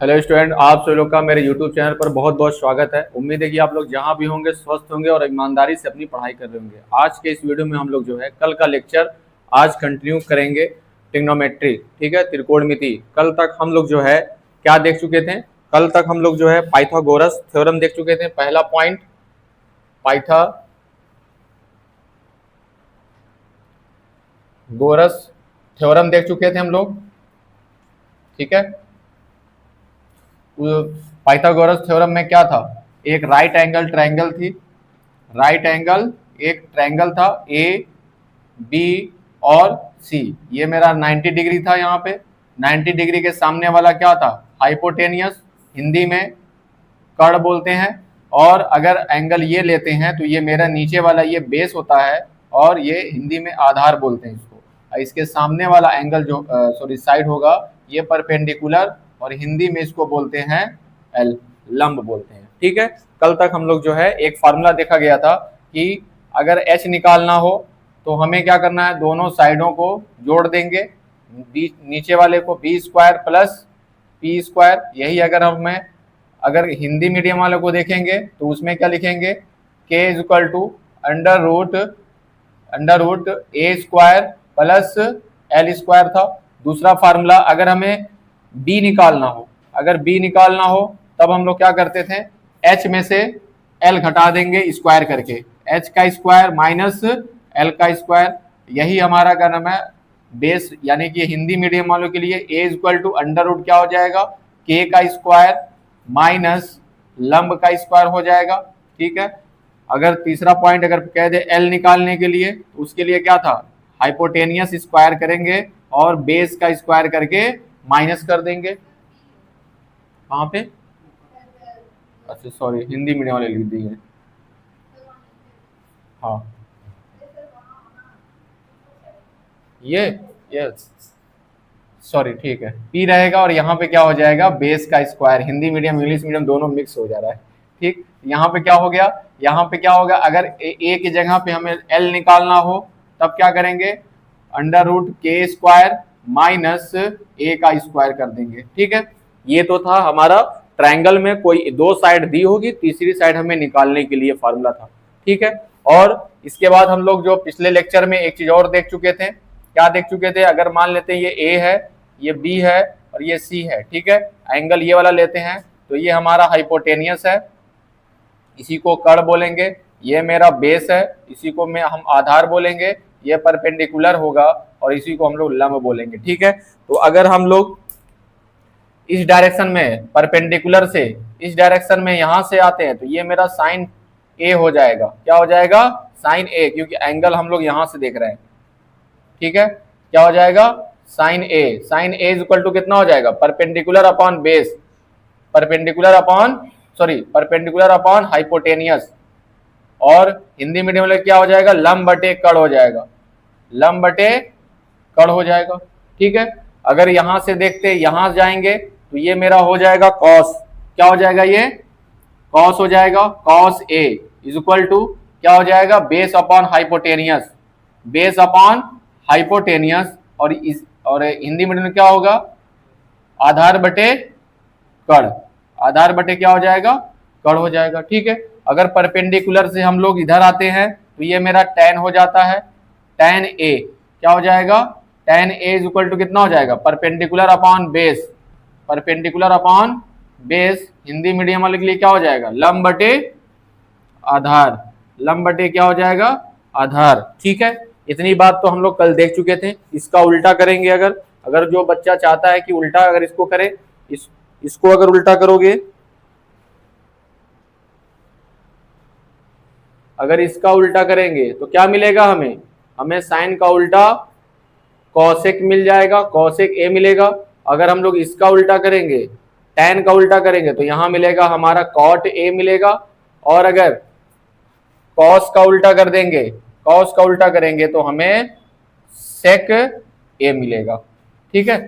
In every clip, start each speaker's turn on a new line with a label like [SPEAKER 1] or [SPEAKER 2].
[SPEAKER 1] Hello student, आप सभी लोग का मेरे यूट्यूब चैनल पर बहुत बहुत स्वागत है। उम्मीद है कि आप लोग जहां भी होंगे स्वस्थ होंगे और ईमानदारी से अपनी पढ़ाई कर रहे होंगे। आज के इस वीडियो में हम लोग जो है कल का लेक्चर आज कंटिन्यू करेंगे। ट्रिग्नोमेट्री, ठीक है, त्रिकोणमिति। कल तक हम लोग जो है क्या देख चुके थे? कल तक हम लोग जो है पाइथागोरस थ्योरम देख चुके थे। पहला पॉइंट पाइथागोरस थ्योरम देख चुके थे हम लोग, ठीक है। पाइथागोरस थ्योरम में क्या था? एक राइट एंगल ट्रायंगल थी, राइट एंगल एक ट्रायंगल था ए बी और सी। ये मेरा 90 डिग्री था। यहाँ पे 90 डिग्री के सामने वाला क्या था? हाइपोटेनियस, हिंदी में कर्ण बोलते हैं। और अगर एंगल ये लेते हैं तो ये मेरा नीचे वाला ये बेस होता है और ये हिंदी में आधार बोलते हैं इसको। इसके सामने वाला एंगल जो साइड होगा ये परपेंडिकुलर और हिंदी में इसको बोलते हैं एल, लंब बोलते हैं, ठीक है। कल तक हम लोग जो है एक फार्मूला देखा गया था कि अगर एच निकालना हो तो हमें क्या करना है? दोनों साइडों को जोड़ देंगे, नीचे वाले को B square plus P square. यही अगर हिंदी मीडियम वालों को देखेंगे तो उसमें क्या लिखेंगे? K is equal to under root A square plus L square था। दूसरा फार्मूला, अगर हमें बी निकालना हो तब हम लोग क्या करते थे? एच में से एल घटा देंगे स्क्वायर करके, एच का स्क्वायर माइनस एल का स्क्वायर। यही हमारा क्या नाम है? बेस, यानी कि हिंदी मीडियम वालों के लिए ए इक्वल टू अंडर रूट क्या हो जाएगा? के का स्क्वायर माइनस लंब का स्क्वायर हो जाएगा, ठीक है। अगर तीसरा पॉइंट अगर कह दे एल निकालने के लिए, उसके लिए क्या था? हाइपोटेनियस स्क्वायर करेंगे और बेस का स्क्वायर करके माइनस कर देंगे। कहाँ पे? अच्छा सॉरी, हिंदी मीडियम वाले लिख दिए। हाँ ये सॉरी, ठीक है, पी रहेगा और यहाँ पे क्या हो जाएगा? बेस का square. Hindi medium English medium दोनों मिक्स हो जा रहा है, ठीक। यहाँ पे क्या हो गया? यहाँ पे क्या होगा? अगर ए की जगह पे हमें एल निकालना हो तब क्या करेंगे? अंडर रूट के स्क्वायर माइनस ए का स्क्वायर कर देंगे, ठीक है। ये तो था हमारा ट्रायंगल में कोई दो साइड दी होगी, तीसरी साइड हमें निकालने के लिए फार्मूला था, ठीक है। और इसके बाद हम लोग जो पिछले लेक्चर में एक चीज और देख चुके थे। क्या देख चुके थे? अगर मान लेते हैं ये ए है, ये बी है और ये सी है, ठीक है। एंगल ये वाला लेते हैं तो ये हमारा हाइपोटेनियस है, इसी को कर्ण बोलेंगे। ये मेरा बेस है, इसी को हम आधार बोलेंगे। ये परपेंडिकुलर होगा और इसी को हम लोग लंब बोलेंगे, ठीक है। तो अगर हम लोग इस डायरेक्शन में परपेंडिकुलर से इस डायरेक्शन में यहां से आते हैं तो ये मेरा साइन ए हो जाएगा। क्या हो जाएगा? साइन ए, क्योंकि एंगल हम लोग यहां से देख रहे हैं, ठीक है। क्या हो जाएगा? Sine A. Sine A is equal to कितना हो जाएगा? Perpendicular upon base, perpendicular upon hypotenuse. और हिंदी मीडियम में क्या हो जाएगा? लंब बटे कर्ण हो जाएगा, लंब बटे कर्ण हो जाएगा, ठीक है। अगर यहां से देखते यहां जाएंगे तो ये मेरा हो जाएगा कॉस। क्या हो जाएगा? ये कॉस हो जाएगा। Cos A is equal to क्या हो जाएगा? Base upon hypotenuse, base upon hypotenuse. और हिंदी मीडियम में क्या होगा? आधार बटे कर्ण, आधार बटे क्या हो जाएगा? कर्ण हो जाएगा, ठीक है। अगर परपेंडिकुलर से हम लोग इधर आते हैं तो ये मेरा tan हो जाता है, tan a क्या हो जाएगा? tan a is equal to कितना हो जाएगा? Perpendicular upon base, perpendicular upon base. Hindi medium वाले के लिए क्या हो जाएगा? लंब बटे आधार, लंब बटे क्या हो जाएगा? आधार, ठीक है। इतनी बात तो हम लोग कल देख चुके थे। इसका उल्टा करेंगे। अगर जो बच्चा चाहता है कि उल्टा अगर इसको करे, इसको अगर उल्टा करोगे, अगर इसका उल्टा करेंगे तो क्या मिलेगा हमें साइन का उल्टा कॉसेक मिल जाएगा, कॉसेक ए मिलेगा। अगर हम लोग इसका उल्टा करेंगे, टैन का उल्टा करेंगे तो यहां मिलेगा हमारा कॉट ए मिलेगा। और अगर कॉस का उल्टा कर देंगे, कॉस का उल्टा करेंगे तो हमें सेक ए मिलेगा, ठीक है।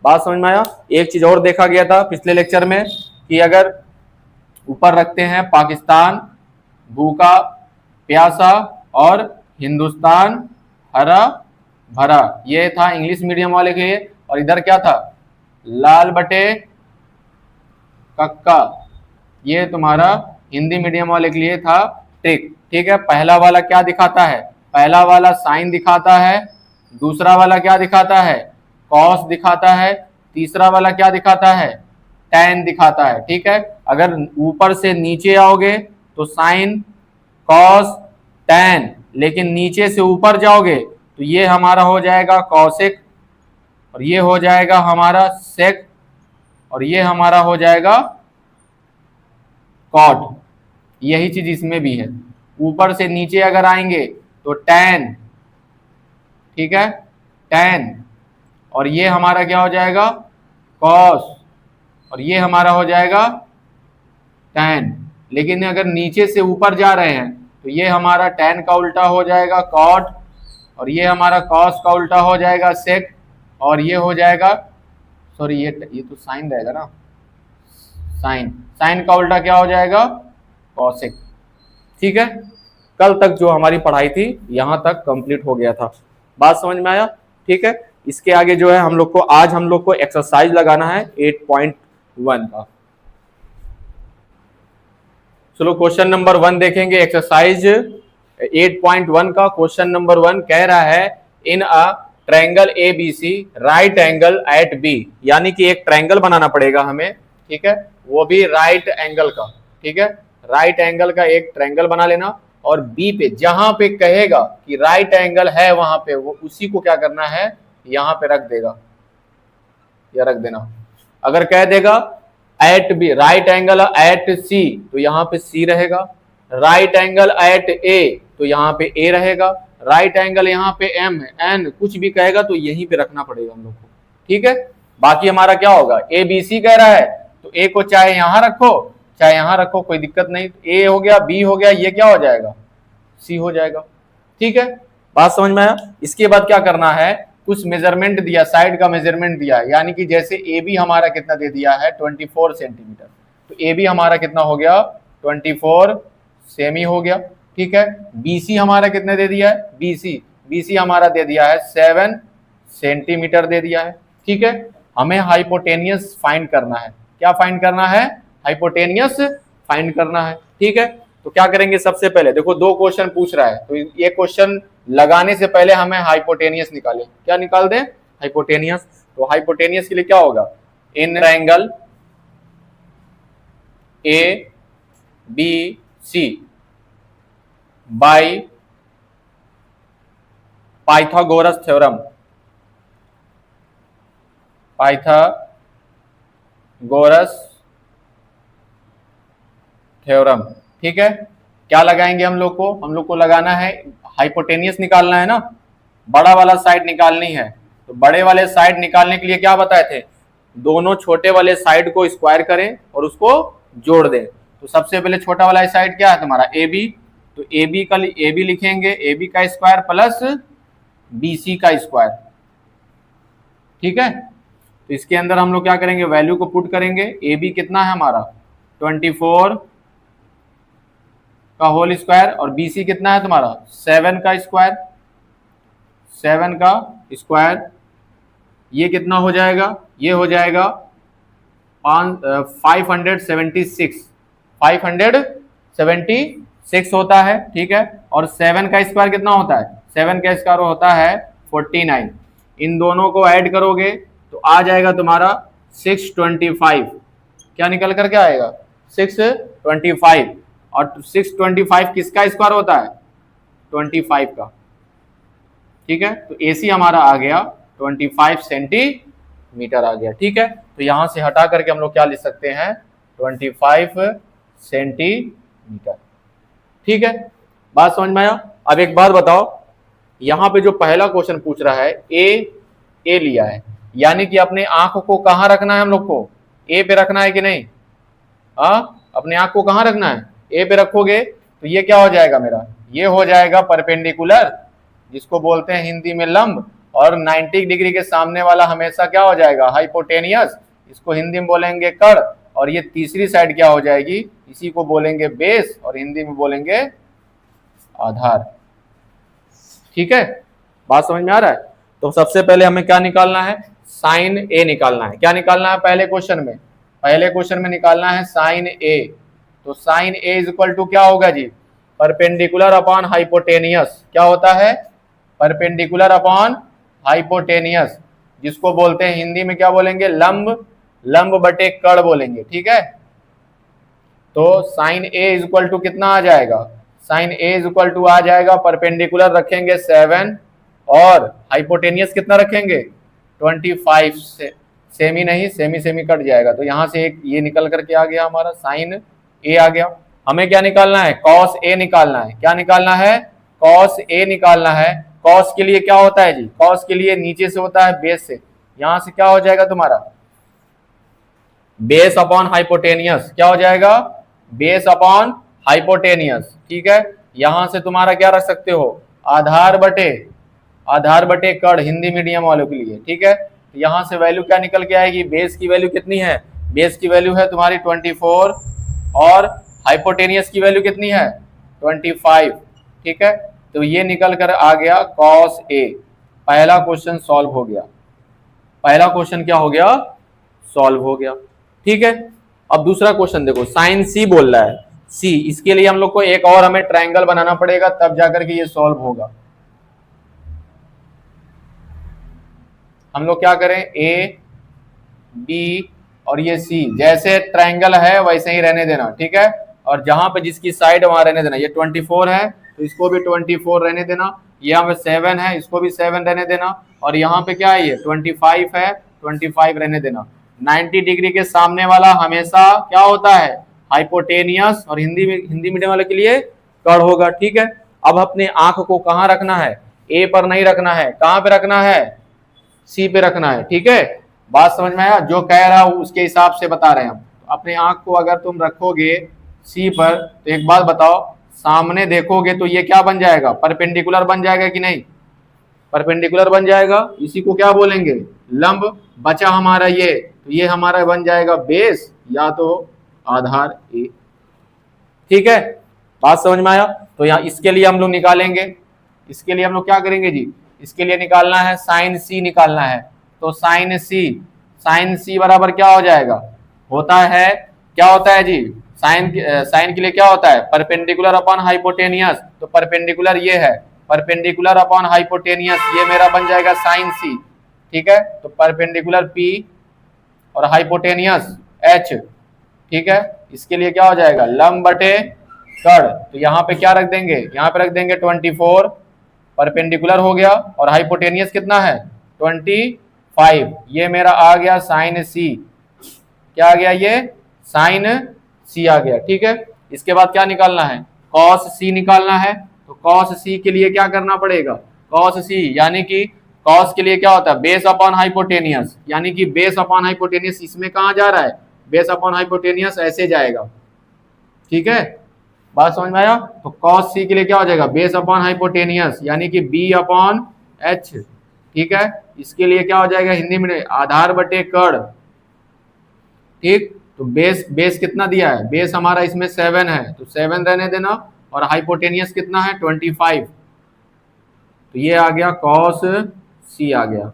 [SPEAKER 1] बात समझ में आया? एक चीज और देखा गया था पिछले लेक्चर में कि अगर ऊपर रखते हैं पाकिस्तान भूखा प्यासा और हिंदुस्तान हरा भरा, ये था इंग्लिश मीडियम वाले के लिए। और इधर क्या था? लाल बटे कक्का, ये तुम्हारा हिंदी मीडियम वाले के लिए था ट्रिक। ठीक है, पहला वाला क्या दिखाता है, पहला वाला साइन दिखाता है, दूसरा वाला क्या दिखाता है, कॉस दिखाता है, तीसरा वाला क्या दिखाता है, टैन दिखाता है। ठीक है, अगर ऊपर से नीचे आओगे तो साइन कॉस टैन, लेकिन नीचे से ऊपर जाओगे तो ये हमारा हो जाएगा कॉसेक, और ये हो जाएगा हमारा सेक, और ये हमारा हो जाएगा कॉट। यही चीज इसमें भी है, ऊपर से नीचे अगर आएंगे तो टैन, ठीक है, टैन, और ये हमारा क्या हो जाएगा कॉस, और ये हमारा हो जाएगा टैन। लेकिन अगर नीचे से ऊपर जा रहे हैं तो ये हमारा टैन का उल्टा हो जाएगा कॉट, और ये हमारा कॉस का उल्टा हो जाएगा सेक, और ये हो जाएगा, सॉरी ये तो साइन रहेगा ना, साइन, साइन का उल्टा क्या हो जाएगा कॉसेक। ठीक है, कल तक जो हमारी पढ़ाई थी यहां तक कंप्लीट हो गया था, बात समझ में आया। ठीक है, इसके आगे जो है हम लोग को आज हम लोग को एक्सरसाइज लगाना है 8.1 का। चलो क्वेश्चन नंबर 1 देखेंगे, एक्सरसाइज 8.1 का क्वेश्चन नंबर 1 कह रहा है in a triangle ABC right angle at B, यानी कि एक ट्रायंगल बनाना पड़ेगा हमें। ठीक है, वो भी राइट एंगल का। ठीक है, राइट एंगल का एक ट्रायंगल बना लेना, और बी पे जहां पे कहेगा कि राइट एंगल है वहां पे वो उसी को क्या करना है, यहां पे रख देगा या रख देना। अगर कह देगा at B right angle at C तो यहाँ पे सी रहेगा, राइट एंगल एट ए तो यहाँ पे ए रहेगा, राइट एंगल यहाँ पे एम है, एन कुछ भी कहेगा तो यहीं पे रखना पड़ेगा हम लोग को। ठीक है, बाकी हमारा क्या होगा, ए बी सी कह रहा है तो ए को चाहे यहां रखो चाहे यहां रखो, कोई दिक्कत नहीं। ए हो गया, बी हो गया, ये क्या हो जाएगा, सी हो जाएगा। ठीक है, बात समझ में आया। इसके बाद क्या करना है, कुछ मेजरमेंट दिया, साइड का मेजरमेंट दिया, यानी कि जैसे ए बी हमारा कितना दे दिया है 24 सेंटीमीटर, तो ए बी हमारा कितना हो गया 24 सेमी हो गया। ठीक है, बीसी हमारा कितने दे दिया है, बीसी हमारा दे दिया है 7 सेंटीमीटर दे दिया है। ठीक है, हमें हाइपोटेनियस फाइंड करना है, क्या फाइंड करना है, हाइपोटेनियस फाइंड करना है। ठीक है, तो क्या करेंगे, सबसे पहले देखो 2 क्वेश्चन पूछ रहा है, तो ये क्वेश्चन लगाने से पहले हमें हाइपोटेनियस निकाले, क्या निकाल दें, हाइपोटेनियस। तो हाइपोटेनियस के लिए क्या होगा, in triangle A B C by Pythagoras theorem, Pythagoras theorem. ठीक है, क्या लगाएंगे हम लोग को लगाना है, हाइपोटेनियस निकालना है ना, बड़ा वाला साइड निकालनी है। तो बड़े वाले साइड निकालने के लिए क्या बताए थे, दोनों छोटे वाले साइड को स्क्वायर करें और उसको जोड़ दें। तो सबसे पहले छोटा वाला साइड क्या है तुम्हारा ए बी, तो ए बी लिखेंगे, ए बी का स्क्वायर प्लस बी सी का स्क्वायर। ठीक है, तो इसके अंदर हम लोग क्या करेंगे, वैल्यू को पुट करेंगे। ए बी कितना है हमारा 24 का होल स्क्वायर, और बी सी कितना है तुम्हारा 7 का स्क्वायर, 7 का स्क्वायर, ये कितना हो जाएगा, ये हो जाएगा 576 होता है। ठीक है, और 7 का स्क्वायर कितना होता है, 7 का स्क्वायर होता है 49। इन दोनों को ऐड करोगे तो आ जाएगा तुम्हारा 625, क्या निकल करके आएगा 625, और 625 किसका स्क्वायर होता है 25 का। ठीक है, तो AC हमारा आ गया 25 सेंटीमीटर आ गया। ठीक है, तो यहां से हटा करके हम लोग क्या लिख सकते हैं 25 सेंटीमीटर। ठीक है, बात समझ में आया। अब एक बात बताओ, यहां पे जो पहला क्वेश्चन पूछ रहा है ए लिया है, यानी कि अपने आंख को कहां रखना है हम लोग को, ए पे रखना है कि नहीं, अपने आंख को कहां रखना है, ए पे रखोगे तो ये क्या हो जाएगा मेरा, ये हो जाएगा परपेंडिकुलर, जिसको बोलते हैं हिंदी में लंब, और 90 डिग्री के सामने वाला हमेशा क्या हो जाएगा हाइपोटेनियस, इसको हिंदी में बोलेंगे कड़, और ये तीसरी साइड क्या हो जाएगी, इसी को बोलेंगे बेस, और हिंदी में बोलेंगे आधार। ठीक है, बात समझ में आ रहा है। तो सबसे पहले हमें क्या निकालना है, साइन ए निकालना है। क्या निकालना है पहले क्वेश्चन में, पहले क्वेश्चन में निकालना है साइन ए, तो sine A is equal to क्या होगा जी, परपेंडिकुलर अपॉन हाइपोटेनियस। क्या होता है, परपेंडिकुलर अपॉन हाइपोटेनियस, जिसको बोलते हैं हिंदी में क्या बोलेंगे, लंब, लंब बटे कड़ बोलेंगे, ठीक है। तो sine A is equal to कितना आ जाएगा, sine A is equal to आ जाएगा, परपेंडिकुलर रखेंगे 7 और हाइपोटेनियस कितना रखेंगे 25 से, सेमी नहीं, सेमी सेमी कट जाएगा, तो यहां से एक ये निकल करके आ गया हमारा साइन ए आ गया। हमें क्या निकालना है, कॉस ए निकालना है। क्या निकालना है, कॉस ए निकालना है। कॉस के लिए क्या होता है जी, कॉस के लिए नीचे से होता है बेस से, यहां से क्या हो जाएगा तुम्हारा बेस अपॉन हाइपोटेनियस, क्या हो जाएगा बेस अपॉन हाइपोटेनियस, ठीक है। यहां से तुम्हारा क्या रख सकते हो, आधार बटे कड़, हिंदी मीडियम वालों के लिए, ठीक है। तो यहां से वैल्यू क्या निकल के आएगी, बेस की वैल्यू कितनी है, बेस की वैल्यू है तुम्हारी 24 और हाइपोटेनियस की वैल्यू कितनी है 25, ठीक है। तो ये निकल कर आ गया कॉस ए। पहला क्वेश्चन सॉल्व हो गया, पहला क्वेश्चन क्या हो गया, सॉल्व हो गया, ठीक है। अब दूसरा क्वेश्चन देखो, साइन सी बोल रहा है, सी, इसके लिए हम लोग को एक और हमें ट्रायंगल बनाना पड़ेगा, तब जाकर के ये सॉल्व होगा। हम लोग क्या करें, ए बी और ये सी, जैसे ट्रायंगल है वैसे ही रहने देना, ठीक है। और जहां पे जिसकी साइड वहां रहने देना। ये 24 है तो इसको भी 24 रहने देना, यहाँ पे 7 है इसको भी 7 रहने देना, और यहाँ पे क्या है ये 25 है 25 रहने देना। 90 डिग्री के सामने वाला हमेशा क्या होता है, हाइपोटेनियस, और हिंदी मीडियम वाले के लिए कड़ होगा, ठीक है। अब अपने आंख को कहाँ रखना है, ए पर नहीं रखना है, कहाँ पे रखना है, सी पे रखना है, ठीक है। बात समझ में आया, जो कह रहा हूं उसके हिसाब से बता रहे हैं हम। अपने आंख को अगर तुम रखोगे सी पर, तो एक बात बताओ, सामने देखोगे तो ये क्या बन जाएगा, परपेंडिकुलर बन जाएगा कि नहीं, परपेंडिकुलर बन जाएगा, इसी को क्या बोलेंगे, लंब। बचा हमारा ये, तो ये हमारा बन जाएगा बेस या तो आधार ए, ठीक है। बात समझ में आया। तो यहाँ इसके लिए हम लोग निकालेंगे, इसके लिए हम लोग क्या करेंगे जी, इसके लिए निकालना है साइन सी निकालना है। तो साइन सी बराबर क्या हो जाएगा, होता है, क्या होता है जी, साइन के लिए क्या होता है, परपेंडिकुलर अपॉन हाइपोटेनियस। तो परपेंडिकुलर ये है, परपेंडिकुलर अपॉन हाइपोटेनियस, ये मेरा बन जाएगा साइन सी, ठीक है। तो परपेंडिकुलर पी और हाइपोटेनियस एच, ठीक है। इसके लिए क्या हो जाएगा, लंब बटे कड़। तो यहाँ पे क्या रख देंगे, यहाँ पे रख देंगे 24, परपेंडिकुलर हो गया, और हाइपोटेनियस कितना है 25। ये मेरा आ गया साइन सी, क्या आ गया, ये साइन सी आ गया, ठीक है। इसके बाद क्या निकालना है, कॉस सी निकालना है। तो कॉस सी के लिए क्या करना पड़ेगा, कॉस सी यानी कि कॉस के लिए क्या होता है, बेस अपॉन हाइपोटेनियस, यानी कि बेस अपॉन हाइपोटेनियस इसमें कहाँ जा रहा है, बेस अपॉन हाइपोटेनियस ऐसे जाएगा, ठीक है। बात समझ में आया। तो कॉस सी के लिए क्या हो जाएगा, बेस अपॉन हाइपोटेनियस यानी कि बी अपॉन एच, ठीक है। इसके लिए क्या हो जाएगा, हिंदी में आधार बटे कड़, ठीक। तो बेस कितना दिया है, बेस हमारा इसमें 7 है तो 7 रहने देना, और हाइपोटेनियस कितना है 25। तो ये आ गया कॉस सी आ गया।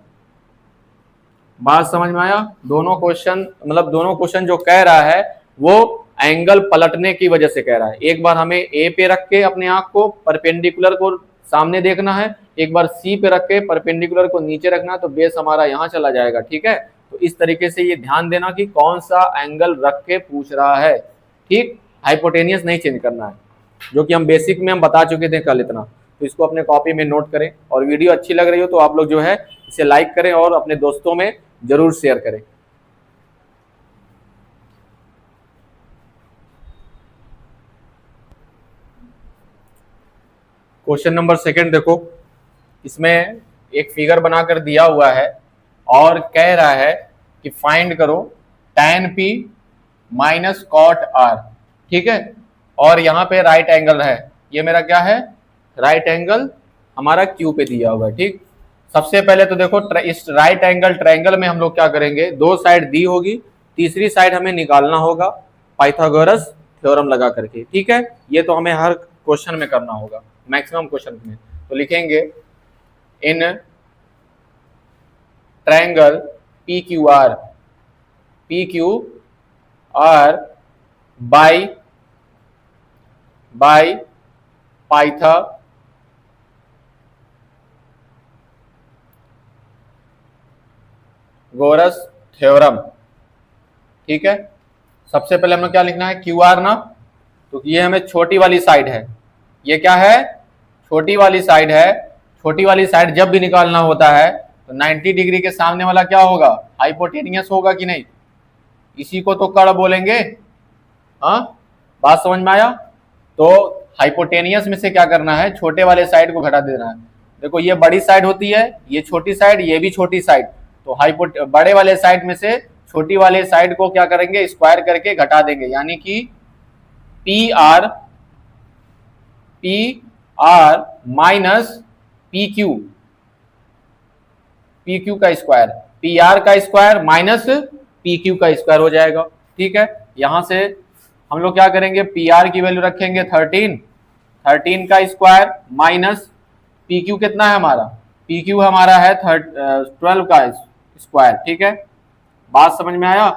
[SPEAKER 1] बात समझ में आया। दोनों क्वेश्चन, मतलब दोनों क्वेश्चन जो कह रहा है वो एंगल पलटने की वजह से कह रहा है। एक बार हमें ए पे रख के अपने आंख को परपेंडिकुलर को सामने देखना है, एक बार सी पे रख के परपेंडिकुलर को नीचे रखना, तो बेस हमारा यहाँ चला जाएगा, ठीक है। तो इस तरीके से ये ध्यान देना कि कौन सा एंगल रख के पूछ रहा है, ठीक। हाइपोटेनियस नहीं चेंज करना है, जो कि हम बेसिक में हम बता चुके थे कल इतना। तो इसको अपने कॉपी में नोट करें, और वीडियो अच्छी लग रही हो तो आप लोग जो है इसे लाइक करें और अपने दोस्तों में जरूर शेयर करें। क्वेश्चन नंबर 2 देखो, इसमें एक फिगर बनाकर दिया हुआ है और कह रहा है कि फाइंड करो tan p minus cot r, ठीक है। और यहाँ पे राइट एंगल है, ये मेरा क्या है, राइट एंगल हमारा क्यू पे दिया हुआ है, ठीक। सबसे पहले तो देखो इस राइट एंगल ट्रायंगल में हम लोग क्या करेंगे, 2 साइड दी होगी, तीसरी साइड हमें निकालना होगा पाइथागोरस थ्योरम लगा करके, ठीक है। ये तो हमें हर क्वेश्चन में करना होगा, मैक्सिमम क्वेश्चन में। तो लिखेंगे in triangle P Q r by Pythagoras theorem. ठीक है, सबसे पहले हमें क्या लिखना है, क्यू आर ना, तो ये हमें छोटी वाली साइड है, ये क्या है, छोटी वाली साइड है। छोटी वाली साइड जब भी निकालना होता है तो 90 डिग्री के सामने वाला क्या होगा, हाइपोटेनियस होगा कि नहीं, इसी को तो कर्ण बोलेंगे। हाँ, बात समझ में आया। तो हाइपोटेनियस में से क्या करना है, छोटे वाले साइड को घटा देना है। देखो ये बड़ी साइड होती है, ये छोटी साइड, ये भी छोटी साइड, तो बड़े वाले साइड में से छोटी वाले साइड को क्या करेंगे, स्क्वायर करके घटा देंगे, यानी कि P R minus P Q का स्क्वायर, पी आर का स्क्वायर माइनस पी क्यू का स्क्वायर हो जाएगा। ठीक है, यहां से हम लोग क्या करेंगे, पी आर की वैल्यू रखेंगे 13 का स्क्वायर माइनस पी क्यू कितना है हमारा, पी क्यू हमारा है 12 का स्क्वायर। ठीक है, बात समझ में आया।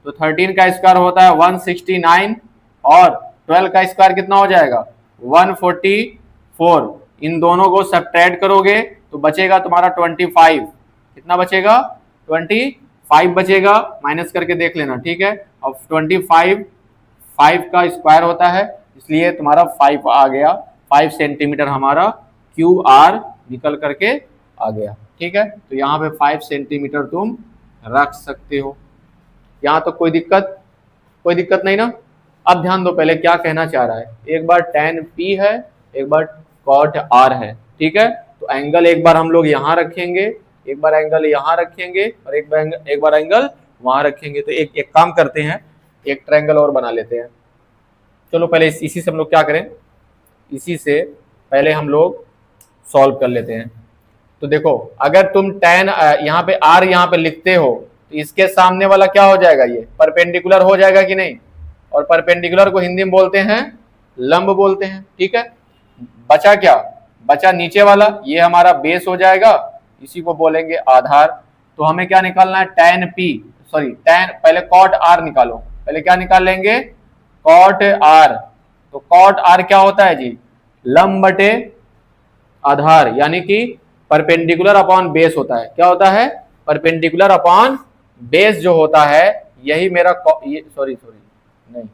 [SPEAKER 1] तो 13 का स्क्वायर होता है 169 और 12 का स्क्वायर कितना हो जाएगा 144। इन दोनों को सब्ट्रैक्ट करोगे तो बचेगा तुम्हारा 25। कितना बचेगा, 25 बचेगा, माइनस करके देख लेना। ठीक है, अब 25 5 का स्क्वायर होता है, इसलिए तुम्हारा 5 आ गया, 5 सेंटीमीटर हमारा क्यू आर निकल करके आ गया। ठीक है, तो यहाँ पे 5 सेंटीमीटर तुम रख सकते हो। यहाँ तो कोई दिक्कत नहीं ना। अब ध्यान दो पहले क्या कहना चाह रहा है, एक बार tan p है, एक बार cot r है। ठीक है, तो एंगल एक बार हम लोग यहाँ रखेंगे, एक बार एंगल यहाँ रखेंगे और एक बार एंगल वहां रखेंगे। तो एक काम करते हैं, एक ट्रायंगल और बना लेते हैं। चलो पहले इसी से हम लोग क्या करें, इसी से पहले हम लोग सॉल्व कर लेते हैं। तो देखो अगर तुम tan यहाँ पे r यहाँ पे लिखते हो तो इसके सामने वाला क्या हो जाएगा, ये परपेंडिकुलर हो जाएगा कि नहीं, और परपेंडिकुलर को हिंदी में बोलते हैं लंब बोलते हैं। ठीक है, बचा क्या, बचा नीचे वाला, ये हमारा बेस हो जाएगा, इसी को बोलेंगे आधार। तो हमें क्या निकालना है, पहले cot r निकालो, पहले क्या निकाल लेंगे, cot r। तो cot r क्या होता है जी, लंब बटे आधार, यानी कि परपेंडिकुलर अपॉन बेस होता है। क्या होता है, परपेंडिकुलर अपॉन बेस जो होता है, यही मेरा नहीं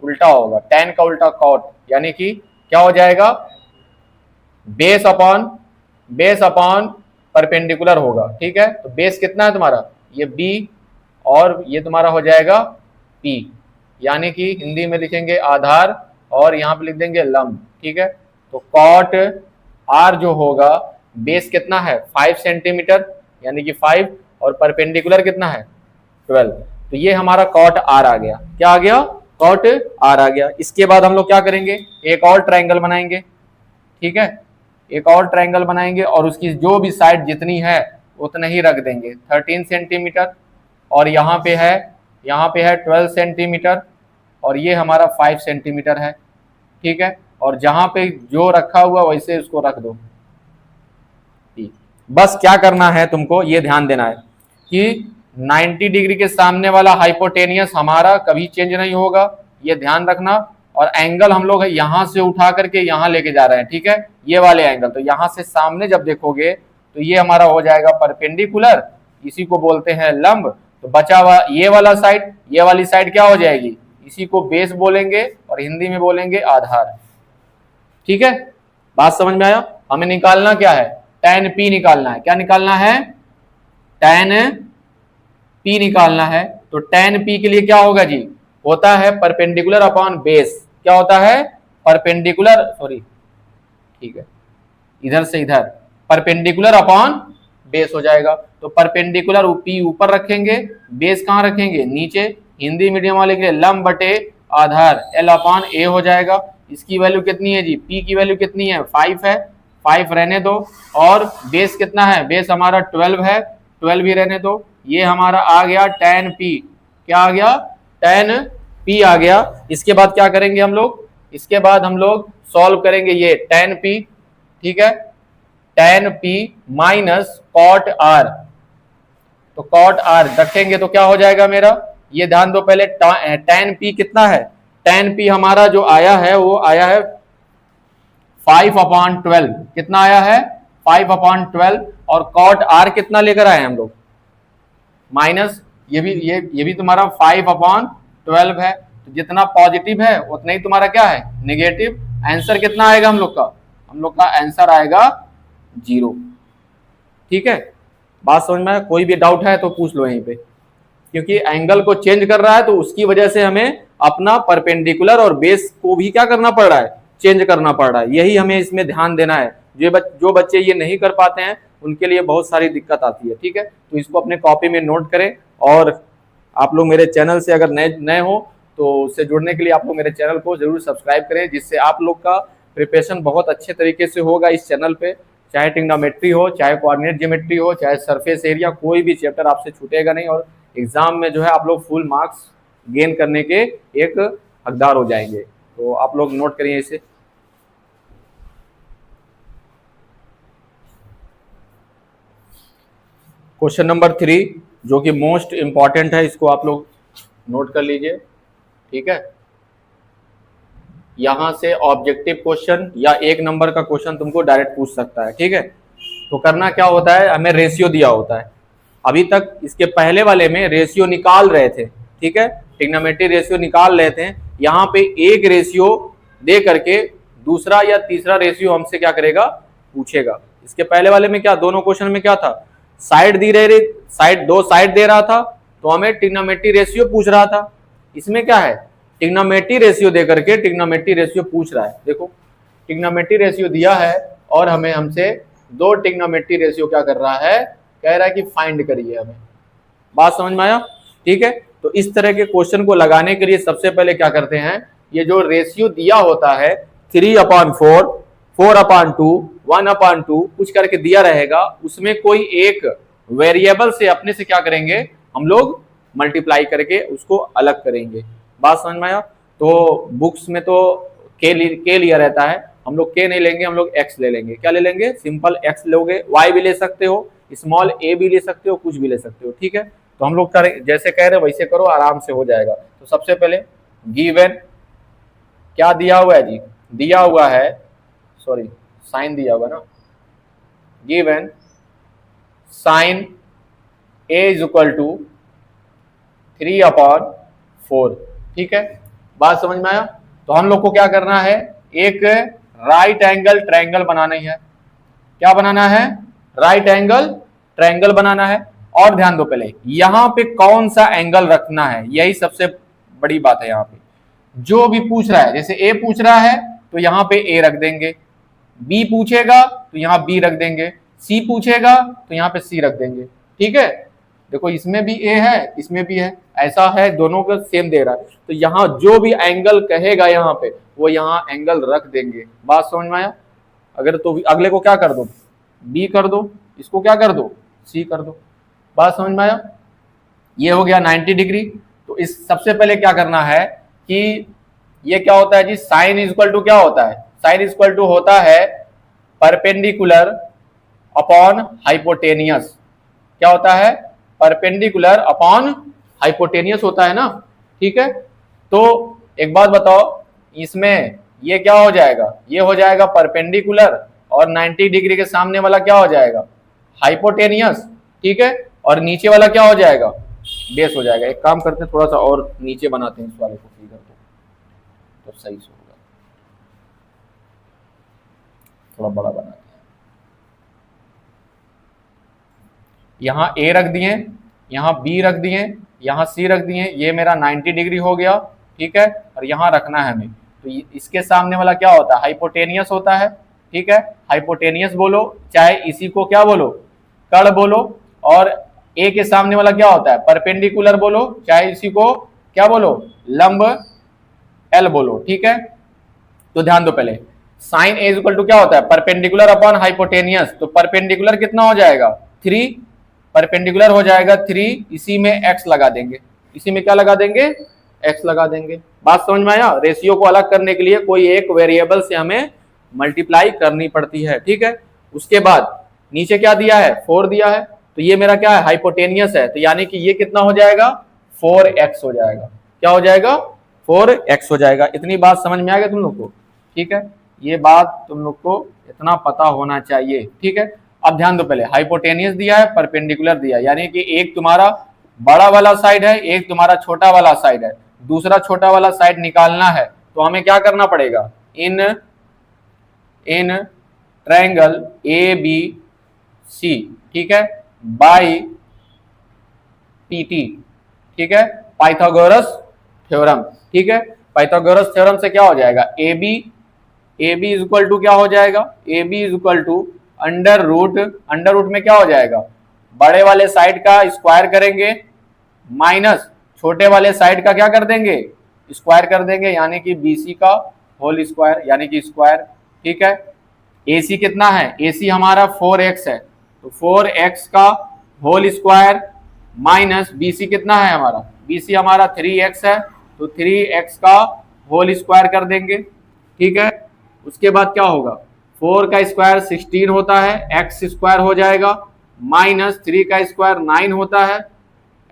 [SPEAKER 1] उल्टा होगा, tan का उल्टा cot, यानी कि क्या हो जाएगा, बेस अपॉन परपेंडिकुलर होगा। ठीक है, तो बेस कितना है तुम्हारा, ये b और ये तुम्हारा हो जाएगा p, यानी कि हिंदी में लिखेंगे आधार और यहाँ पे लिख देंगे लंब। ठीक है, तो cot r जो होगा, बेस कितना है 5 सेंटीमीटर यानी कि 5, और परपेंडिकुलर कितना है 12, तो ये हमारा cot r आ गया। क्या आ गया, cot r आ गया। इसके बाद हम लोग क्या करेंगे, एक और ट्रायंगल बनाएंगे। ठीक है, एक और ट्रायंगल बनाएंगे और उसकी जो भी साइड जितनी है उतना ही रख देंगे, 13 सेंटीमीटर और यहाँ पे है 12 सेंटीमीटर और ये हमारा 5 सेंटीमीटर है। ठीक है, और जहां पे जो रखा हुआ वैसे उसको रख दो। बस क्या करना है तुमको, ये ध्यान देना है कि 90 डिग्री के सामने वाला हाइपोटेनियस हमारा कभी चेंज नहीं होगा, ये ध्यान रखना। और एंगल हम लोग यहां से उठा करके यहां लेके जा रहे हैं। ठीक है, ये वाले एंगल, तो यहां से सामने जब देखोगे तो ये हमारा हो जाएगा परपेंडिकुलर, इसी को बोलते हैं लंब। तो बचा हुआ ये वाला साइड, ये वाली साइड क्या हो जाएगी, इसी को बेस बोलेंगे और हिंदी में बोलेंगे आधार। ठीक है, बात समझ में आया। हमें निकालना क्या है, tan p निकालना है। क्या निकालना है, tan p निकालना है। तो tan p के लिए क्या होगा जी, होता है परपेंडिकुलर अपॉन बेस। क्या होता है, परपेंडिकुलर, ठीक है, इधर से इधर परपेंडिकुलर अपॉन बेस हो जाएगा। तो परपेंडिकुलर p ऊपर रखेंगे, बेस कहां रखेंगे, नीचे। हिंदी मीडियम वाले के लिए लंब बटे आधार l अपॉन a हो जाएगा। इसकी वैल्यू कितनी है जी, p की वैल्यू कितनी है, 5 है, 5 रहने दो। और बेस कितना है, बेस हमारा 12 है, 12 भी रहने दो। ये हमारा आ गया tan p, क्या आ गया, tan p आ गया। इसके बाद क्या करेंगे हम लोग, इसके बाद हम लोग सॉल्व करेंगे ये tan p। ठीक है, tan p minus cot r, तो cot r रखेंगे तो क्या हो जाएगा मेरा, ये ध्यान दो पहले, tan p कितना है, tan p हमारा जो आया है वो आया है 5/12, कितना आया है 5/12, और cot r कितना लेकर आए हम लोग माइनस, ये भी तुम्हारा 5/12 है, तो जितना पॉजिटिव है उतना ही तुम्हारा क्या है नेगेटिव। आंसर कितना आएगा हम लोग का आंसर आएगा 0। ठीक है, बात समझ में? कोई भी डाउट है तो पूछ लो यहीं पे, क्योंकि एंगल को चेंज कर रहा है तो उसकी वजह से हमें अपना परपेंडिकुलर और बेस को भी क्या करना पड़ रहा है, चेंज करना पड़ रहा है। यही हमें इसमें ध्यान देना है। जो बच्चे ये नहीं कर पाते हैं उनके लिए बहुत सारी दिक्कत आती है। ठीक है, तो इसको अपने कॉपी में नोट करें। और आप लोग मेरे चैनल से अगर नए हो तो उससे जुड़ने के लिए आप लोग मेरे चैनल को जरूर सब्सक्राइब करें, जिससे आप लोग का प्रिपरेशन बहुत अच्छे तरीके से होगा इस चैनल पे। चाहे ट्रिग्नोमेट्री हो, चाहे कोऑर्डिनेट ज्योमेट्री हो, चाहे सरफेस एरिया, कोई भी चैप्टर आपसे छूटेगा नहीं, और एग्जाम में जो है आप लोग फुल मार्क्स गेन करने के एक हकदार हो जाएंगे। तो आप लोग नोट करिए इसे। क्वेश्चन नंबर 3 जो कि मोस्ट इंपॉर्टेंट है, इसको आप लोग नोट कर लीजिए। ठीक है, यहां से ऑब्जेक्टिव क्वेश्चन या 1 नंबर का क्वेश्चन तुमको डायरेक्ट पूछ सकता है। ठीक है, तो करना क्या होता है, हमें रेशियो दिया होता है। अभी तक इसके पहले वाले में रेशियो निकाल रहे थे। ठीक है, ट्रिग्नोमेट्री रेशियो निकाल रहे थे। यहाँ पे एक रेशियो दे करके दूसरा या तीसरा रेशियो हमसे क्या करेगा, पूछेगा। इसके पहले वाले में क्या, दोनों क्वेश्चन में क्या था, साइड दी रही, दो साइड दे रहा था तो हमें ट्रिग्नोमेट्री रेशियो पूछ रहा था। इसमें क्या है, ट्रिग्नोमेट्री रेशियो दे करके ट्रिग्नोमेट्री रेशियो पूछ रहा है। देखो ट्रिग्नोमेट्री रेशियो दिया है और हमसे 2 ट्रिग्नोमेट्री रेशियो क्या कर रहा है, कह रहा है कि फाइंड करिए हमें। बात समझ में आया? ठीक है, तो इस तरह के क्वेश्चन को लगाने के लिए सबसे पहले क्या करते हैं, ये जो रेशियो दिया होता है 3/4, 4/2, 1/2 कुछ करके दिया रहेगा, उसमें कोई एक वेरिएबल से अपने से क्या करेंगे हम लोग, मल्टीप्लाई करके उसको अलग करेंगे। बात समझ में आया? तो बुक्स में तो के लिया रहता है, हम लोग के नहीं लेंगे, हम लोग एक्स ले लेंगे। क्या ले लेंगे, सिंपल एक्स लोगे, वाई भी ले सकते हो, स्मॉल ए भी ले सकते हो, कुछ भी ले सकते हो। ठीक है, तो हम लोग करें जैसे कह रहे हैं वैसे करो, आराम से हो जाएगा। तो सबसे पहले गिवन क्या दिया हुआ है जी, दिया हुआ है, सॉरी साइन दिया हुआ ना, given sine A is equal to 3/4। ठीक है, बात समझ में आया? तो हम लोग को क्या करना है, एक राइट एंगल ट्रायंगल बनाना ही है। क्या बनाना है, राइट एंगल ट्रायंगल बनाना है। और ध्यान दो पहले यहां पे कौन सा एंगल रखना है, यही सबसे बड़ी बात है। यहां पे जो भी पूछ रहा है, जैसे ए पूछ रहा है तो यहां पे ए रख देंगे, बी पूछेगा तो यहां बी रख देंगे, सी पूछेगा तो यहां पे सी रख देंगे। ठीक है, देखो इसमें भी ए है, इसमें भी है, ऐसा है, दोनों का सेम दे रहा है, तो यहाँ जो भी एंगल कहेगा यहाँ पे वो यहाँ एंगल रख देंगे। बात समझ में आया? अगर तो अगले को क्या कर दो, बी कर दो, इसको क्या कर दो, सी कर दो। बात समझ में आया? ये हो गया 90 डिग्री। तो इस सबसे पहले क्या करना है कि ये क्या होता है जी, साइन इज इक्वल टू क्या होता है, साइन इज इक्वल टू होता है परपेंडिकुलर अपॉन हाइपोटेनियस। क्या होता है, परपेंडिकुलर अपॉन हाइपोटेनियस होता है ना। ठीक है, तो एक बात बताओ, इसमें ये क्या हो जाएगा, ये हो जाएगा परपेंडिकुलर, और 90 डिग्री के सामने वाला क्या हो जाएगा, हाइपोटेनियस। ठीक है, और नीचे वाला क्या हो जाएगा, बेस हो जाएगा। एक काम करते हैं, थोड़ा सा और नीचे बनाते हैं इस वाले को फिगर को, तो सही से होगा, थोड़ा बड़ा बनाते हैं। यहाँ ए रख दिए, यहाँ बी रख दिए, यहाँ सी रख दिए, ये मेरा 90 डिग्री हो गया। ठीक है, और यहाँ रखना है हमें, तो इसके सामने वाला क्या होता है, हाइपोटेनियस होता है। ठीक है, हाइपोटेनियस बोलो, चाहे इसी को क्या बोलो, कर्ण बोलो, और ए के सामने वाला क्या होता है, परपेंडिकुलर बोलो, चाहे इसी को क्या बोलो, लंब एल बोलो। ठीक है, तो ध्यान दो पहले, साइन ए इक्वल टू क्या होता है, परपेंडिकुलर अपॉन हाइपोटेनियस। तो परपेंडिकुलर कितना हो जाएगा, 3, परपेंडिकुलर हो जाएगा 3, इसी में x लगा देंगे, इसी में क्या लगा देंगे, x लगा देंगे। बात समझ में आया? रेशियो को अलग करने के लिए कोई एक वेरिएबल से हमें मल्टीप्लाई करनी पड़ती है। ठीक है, उसके बाद नीचे क्या दिया है, 4 दिया है, तो ये मेरा क्या है, हाइपोटेनियस है, तो यानी कि ये कितना हो जाएगा, 4x हो जाएगा। क्या हो जाएगा? 4x हो जाएगा। इतनी बात समझ में आ गया तुम लोग को? ठीक है, ये बात तुम लोग को इतना पता होना चाहिए। ठीक है, अब ध्यान दो, पहले हाइपोटेनियस दिया है, परपेंडिकुलर दिया है, यानी कि एक तुम्हारा बड़ा वाला साइड है, एक तुम्हारा छोटा वाला साइड है। दूसरा छोटा वाला साइड निकालना है तो हमें क्या करना पड़ेगा? इन ट्रायंगल ए बी सी, ठीक है, बाई पीटी, ठीक है, पाइथागोरस थ्योरम। ठीक है, पाइथागोरस थ्योरम से क्या हो जाएगा? A B is equal to क्या हो जाएगा? A B is equal to under root में क्या हो जाएगा? बड़े वाले साइड का स्क्वायर करेंगे माइनस छोटे वाले साइड का क्या कर देंगे? स्क्वायर कर देंगे, यानी कि बीसी का होल स्क्वायर, यानी कि स्क्वायर। ठीक है, एसी कितना है? एसी हमारा 4x है, तो 4x का होल स्क्वायर माइनस बीसी कितना है हमारा? बीसी हमारा 3x है, तो 3x का होल स्क्वायर कर देंगे। ठीक है, उसके बाद क्या होगा? 4 का स्क्वायर 16 होता है, x स्क्वायर हो जाएगा, माइनस 3 का स्क्वायर 9 होता है,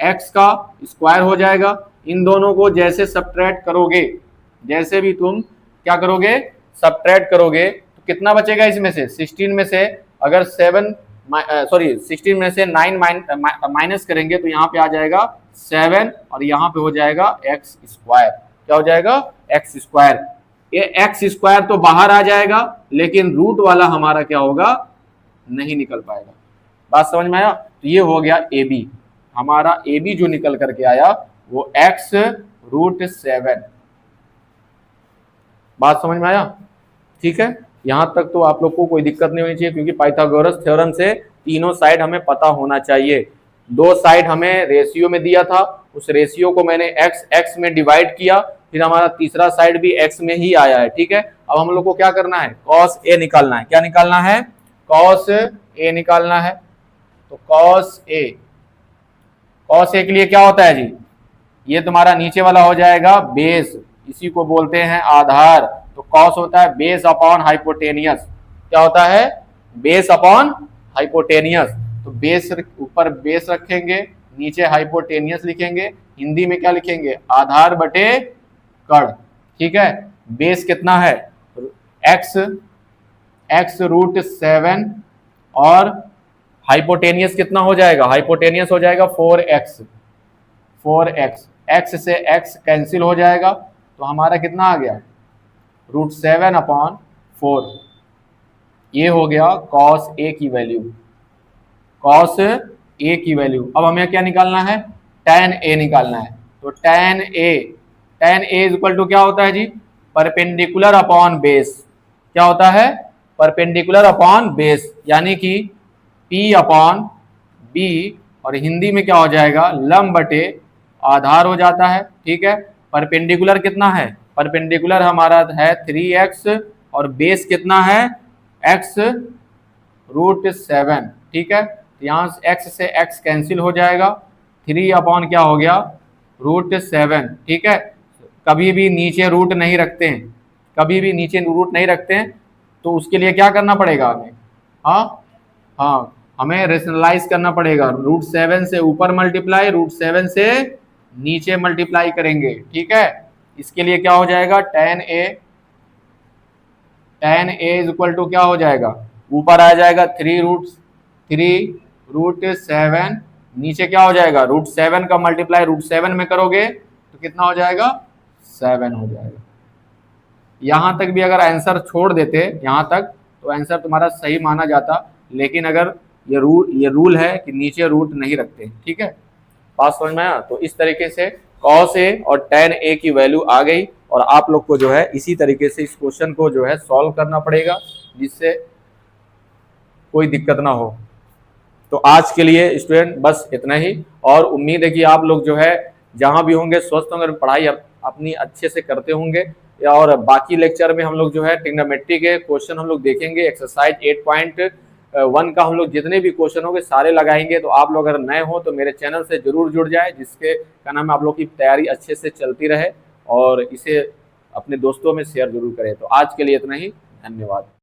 [SPEAKER 1] x का स्क्वायर हो जाएगा। इन दोनों को जैसे सब्ट्रैक्ट करोगे, जैसे भी तुम क्या करोगे? सब्ट्रैक्ट करोगे तो कितना बचेगा इसमें से? 16 में से अगर 16 में से 9 माइनस करेंगे तो यहाँ पे आ जाएगा 7 और यहाँ पे हो जाएगा x स्क्वायर। क्या हो जाएगा? x square. ये x स्क्वायर तो बाहर आ जाएगा, लेकिन रूट वाला हमारा क्या होगा? नहीं निकल पाएगा। बात समझ में आया? तो ये हो गया ए बी, हमारा ए बी जो निकल करके आया वो x√7। बात समझ में आया? ठीक है, यहां तक तो आप लोग को कोई दिक्कत नहीं होनी चाहिए, क्योंकि पाइथागोरस थ्योरम से तीनों साइड हमें पता होना चाहिए। दो साइड हमें रेशियो में दिया था, उस रेशियो को मैंने x में डिवाइड किया, फिर हमारा तीसरा साइड भी x में ही आया है। ठीक है, अब हम लोग को क्या करना है? cos a निकालना है। क्या निकालना है? cos a निकालना है। तो cos a के लिए क्या होता है जी? ये तुम्हारा नीचे वाला हो जाएगा बेस, इसी को बोलते हैं आधार। तो कॉस होता है बेस अपॉन हाइपोटेनियस। क्या होता है? Base upon hypotenuse. तो बेस ऊपर बेस रखेंगे, नीचे हाइपोटेनियस लिखेंगे, हिंदी में क्या लिखेंगे? आधार बटे कर्ण। ठीक है, बेस कितना है? x√7 और हाइपोटेनियस कितना हो जाएगा? हाइपोटेनियस हो जाएगा 4x। x से x कैंसिल हो जाएगा, तो हमारा कितना आ गया? √7/4। ये हो गया cos a की वैल्यू। cos a की वैल्यू। अब हमें क्या निकालना है? tan a निकालना है। तो tan a is equal to क्या होता है जी? Perpendicular upon base. क्या होता है? परपेंडिकुलर अपॉन बेस, यानी कि p अपॉन b, और हिंदी में क्या हो जाएगा? लंब बटे आधार हो जाता है। ठीक है, परपेंडिकुलर कितना है? परपेंडिकुलर हमारा है 3x और बेस कितना है? x√7। ठीक है, यहाँ x से x कैंसिल हो जाएगा, 3 अपॉन क्या हो गया? √7। ठीक है, कभी भी नीचे रूट नहीं रखते हैं, कभी भी नीचे रूट नहीं रखते हैं, तो उसके लिए क्या करना पड़ेगा हमें? हाँ, हमें रेशनलाइज करना पड़ेगा। √7 से ऊपर मल्टीप्लाई, √7 से नीचे मल्टीप्लाई करेंगे। ठीक है, इसके लिए क्या हो जाएगा? tan a is equal to क्या हो जाएगा? ऊपर आ जाएगा 3√7, नीचे क्या हो जाएगा? √7 का मल्टीप्लाई √7 में करोगे तो कितना हो जाएगा? 7 हो जाएगा। यहां तक भी अगर आंसर छोड़ देते यहां तक तो आंसर तुम्हारा सही माना जाता, लेकिन अगर ये रूल है कि नीचे रूट नहीं रखते। ठीक है, बात समझ में आया? तो इस तरीके से cos a और tan a की वैल्यू आ गई, और आप लोग को जो है इसी तरीके से इस क्वेश्चन को जो है सॉल्व करना पड़ेगा, जिससे कोई दिक्कत ना हो। तो आज के लिए स्टूडेंट बस इतना ही, और उम्मीद है कि आप लोग जो है जहां भी होंगे स्वस्थ होंगे, पढ़ाई अपनी अच्छे से करते होंगे। और बाकी लेक्चर में हम लोग जो है ट्रिग्नोमेट्री के क्वेश्चन हम लोग देखेंगे, एक्सरसाइज 8.1 का हम लोग जितने भी क्वेश्चन होंगे सारे लगाएंगे। तो आप लोग अगर नए हो तो मेरे चैनल से जरूर जुड़ जाए, जिसके का नाम आप लोग की तैयारी अच्छे से चलती रहे, और इसे अपने दोस्तों में शेयर जरूर करें। तो आज के लिए इतना ही, धन्यवाद।